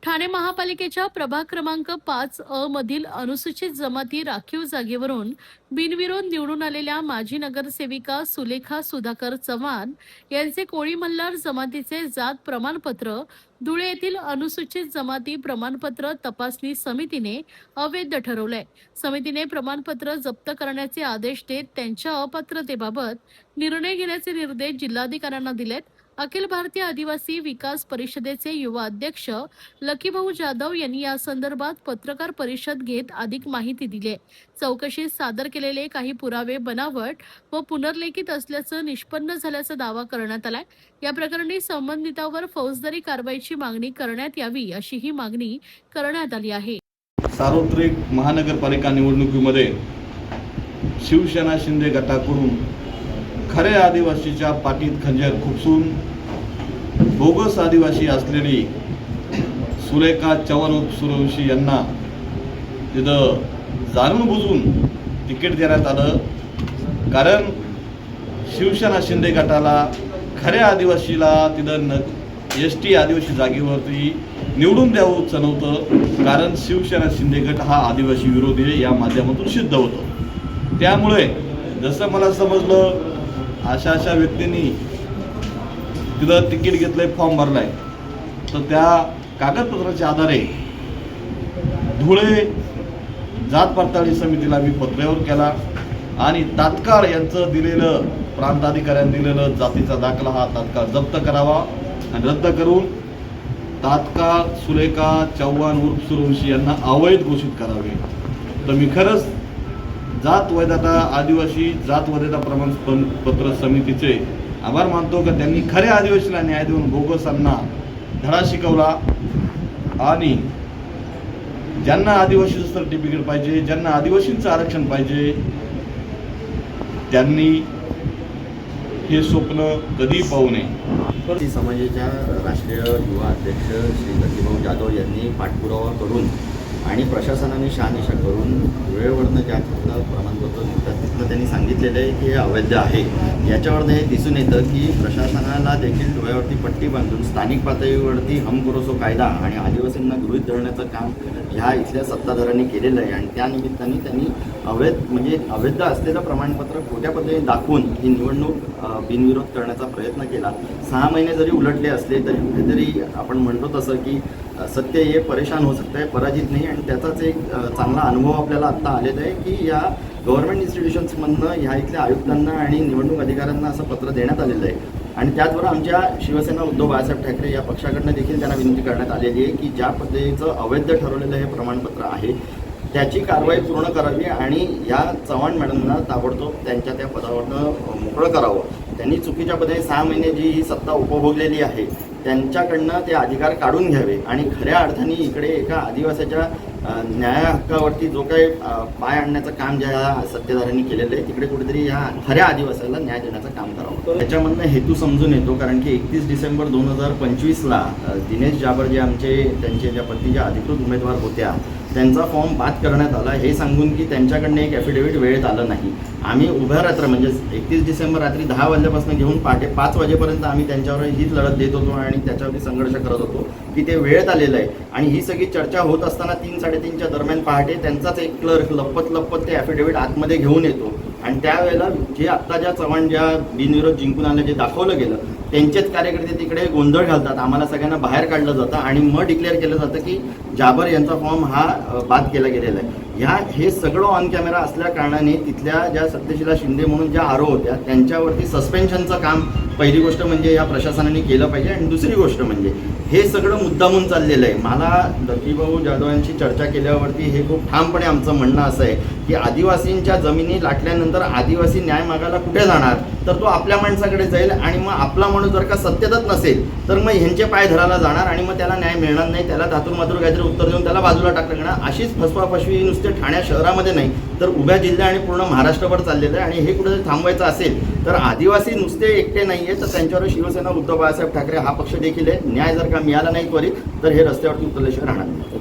ठाणे महापालिकेच्या प्रभाग क्रमांक 5 मधील अनुसूचित जमाती राखीव जागेवरून बिनविरोध निवडून आलेल्या माजी नगरसेविका सुलेखा सुधाकर चव्हाण यांचे कोळी मल्हार जमातीचे जात प्रमाणपत्र धुळे येथील अनुसूचित जमाती प्रमाणपत्र तपासणी समितीने अवैध ठरवलंय। समितीने प्रमाणपत्र जप्त करण्याचे आदेश देत त्यांच्या अपात्रतेबाबत निर्णय घेण्याचे निर्देश जिल्हाधिकाऱ्यांना दिलेत। अखिल भारतीय आदिवासी विकास परिषदेचे युवा अध्यक्ष लकीभाऊ जाधव यांनी या संदर्भात पत्रकार परिषद घेत अधिक माहिती दिली। चौकशीत सादर केलेले काही पुरावे बनावट व पुनर्लेखित असल्याचं निष्पन्न झाल्याचा दावा करण्यात आलाय। या प्रकरणी संबंधितांवर फौजदारी कारवाईची मागणी करण्यात यावी अशी ही मागणी करण्यात आली आहे। सार्वत्रिक महानगरपालिका निवडणुकीमध्ये शिवसेना शिंदे गटाकडून खरे आदिवासीच्या पाठीत खंजर खुपसून बोगस आदिवासी असलेली सुलेखा चव्हाण सूर्यवंशी यांना तिथं जाणून बुजून तिकीट देण्यात आलं। कारण शिवसेना शिंदे गटाला खऱ्या आदिवासीला तिथं एसटी आदिवासी जागेवरती निवडून द्यावंच नव्हतं, कारण शिवसेना शिंदे गट हा आदिवासी विरोधी या माध्यमातून सिद्ध होतो। त्यामुळे जसं मला समजलं अशा व्यक्तींनी तिथं तिकीट घेतलंय, फॉर्म भरलाय, तर त्या कागदपत्राच्या आधारे धुळे जात पडताळणी समितीला मी पत्रावर केला आणि तात्काळ यांचं दिलेलं प्रांताधिकाऱ्यांनी दिलेलं जातीचा दाखला हा तात्काळ जप्त करावा आणि रद्द करून तात्काळ सुलेखा चव्हाण उर्फ सूर्यवंशी यांना अवैध घोषित करावे। तर मी खरंच जात वैधता आदिवासी जात वैधता प्रमाणपत्र समितीचे आभार मानतो की त्यांनी खऱ्या आदिवासीला न्याय देऊन बोगसांना धडा शिकवला आणि ज्यांना आदिवासीचं सर्टिफिकेट पाहिजे, ज्यांना आदिवासींचं आरक्षण पाहिजे, त्यांनी हे स्वप्न कधी पाहू नये। समाजाच्या राष्ट्रीय युवा अध्यक्ष श्री लकीभाऊ जाधव यांनी पाठपुरावा करून आणि प्रशासनाने शहानिशा करून वेळेवरनं ज्या प्रमाणपत्र निघतात तिथलं त्यांनी सांगितलेलं आहे की हे अवैध आहे। याच्यावरनं हे दिसून येतं की प्रशासनाला देखील डोळ्यावरती पट्टी बांधून स्थानिक पातळीवरती हम करोसो कायदा आणि आदिवासींना गृहीत धरण्याचं काम ह्या इथल्या सत्ताधाऱ्यांनी केलेलं आहे आणि त्या निमित्ताने त्यांनी अवैध असलेलं प्रमाणपत्र खोट्या पद्धतीने दाखवून ही निवडणूक बिनविरोध करण्याचा प्रयत्न केला। 6 महिने जरी उलटले असले तरी कुठेतरी आपण म्हणतो तसं की सत्य हे परेशान हो सकतं आहे, पराजित नाही। आणि त्याचाच एक चांगला अनुभव आपल्याला आत्ता आलेला आहे की या गव्हर्नमेंट इन्स्टिट्यूशन्समधनं ह्या इथल्या आयुक्तांना आणि निवडणूक अधिकाऱ्यांना असं पत्र देण्यात आलेलं आहे आणि त्याचबरोबर आमच्या शिवसेना उद्धव बाळासाहेब ठाकरे या पक्षाकडनं देखील त्यांना विनंती करण्यात आलेली आहे की ज्या पद्धतीचं अवैध ठरवलेलं हे प्रमाणपत्र आहे त्याची कारवाई पूर्ण करावी आणि या चव्हाण मॅडमना ताबडतोब त्यांच्या त्या पदावरनं मोकळं करावं। त्यांनी चुकीच्या पद्धतीने 6 महिने जी ही सत्ता उपभोगलेली आहे त्यांच्याकडनं ते अधिकार काढून घ्यावे आणि खऱ्या अर्थाने इकडे एका आदिवासीच्या न्याय हक्कावरती जो काही पाय आणण्याचं काम ज्या सत्तेधाऱ्यांनी केलेलं आहे तिकडे कुठेतरी ह्या खऱ्या आदिवासीला न्याय देण्याचं काम करावं। त्याच्यामधनं हेतू समजून येतो कारण की 31 डिसेंबर 2025ला दिनेश जाबर जे त्यांचे ज्या पत्नी ज्या अधिकृत उमेदवार होत्या त्यांचा फॉर्म बाद करण्यात आला हे सांगून की त्यांच्याकडनं एक ॲफिडेव्हिट वेळेत आलं नाही। आम्ही उभ्या रात्र म्हणजे 31 डिसेंबर रात्री 10 वाजल्यापासून घेऊन पहाटे 5 वाजेपर्यंत आम्ही त्यांच्यावर हीच लढत देत होतो आणि त्याच्यावरती संघर्ष करत होतो की ते वेळेत आलेलं आहे। आणि ही सगळी चर्चा होत असताना 3-3:30च्या दरम्यान पहाटे त्यांचाच एक क्लर्क लपत ते ॲफिडेव्हिट आतमध्ये घेऊन येतो आणि त्यावेळेला जे आत्ता ज्या चव्हाण ज्या बिनविरोध जिंकून आलं जे दाखवलं गेलं त्यांचेच कार्यकर्ते तिकडे गोंधळ घालतात, आम्हाला सगळ्यांना बाहेर काढलं जातं आणि मग डिक्लेअर केलं जातं की जाबर यांचा फॉर्म हा बाद केला गेलेला आहे। हे सगळं ऑन कॅमेरा असल्या कारणाने तिथल्या ज्या सत्यशीला शिंदे म्हणून ज्या आरोप होत्या त्यांच्यावरती सस्पेन्शनचं काम पहिली गोष्ट म्हणजे या प्रशासनाने केलं पाहिजे आणि दुसरी गोष्ट म्हणजे हे सगळं मुद्दामून चाललेलं आहे। मला लकीभाऊ जाधव यांची चर्चा केल्यावरती हे खूप ठामपणे आमचं म्हणणं असं आहे की आदिवासींच्या जमिनी लाटल्यानंतर आदिवासी न्याय मागायला कुठे जाणार तर तो आपल्या माणसाकडे जाईल आणि मग आपला माणूस जर का सत्यतच नसेल तर मग ह्यांचे पाय धरायला जाणार आणि मग त्याला न्याय मिळणार नाही, त्याला धातूर मातूर काहीतरी उत्तर देऊन त्याला बाजूला टाकणार। अशीच फसवाफसवी नुसते ठाणे शहरामध्ये नाही तर उभ्या जिल्हा आणि पूर्ण महाराष्ट्रभर चाललेलं आहे आणि हे कुठेतरी थांबवायचं असेल तर आदिवासी नुसते एकटे नाही आहे तर त्यांच्यावर शिवसेना उद्धव बाळासाहेब ठाकरे हा पक्ष देखील आहे। न्याय जर का मिळाला नाही त्वरित तर हे रस्त्यावरती उतरल्याशिवाय राहणार नाही।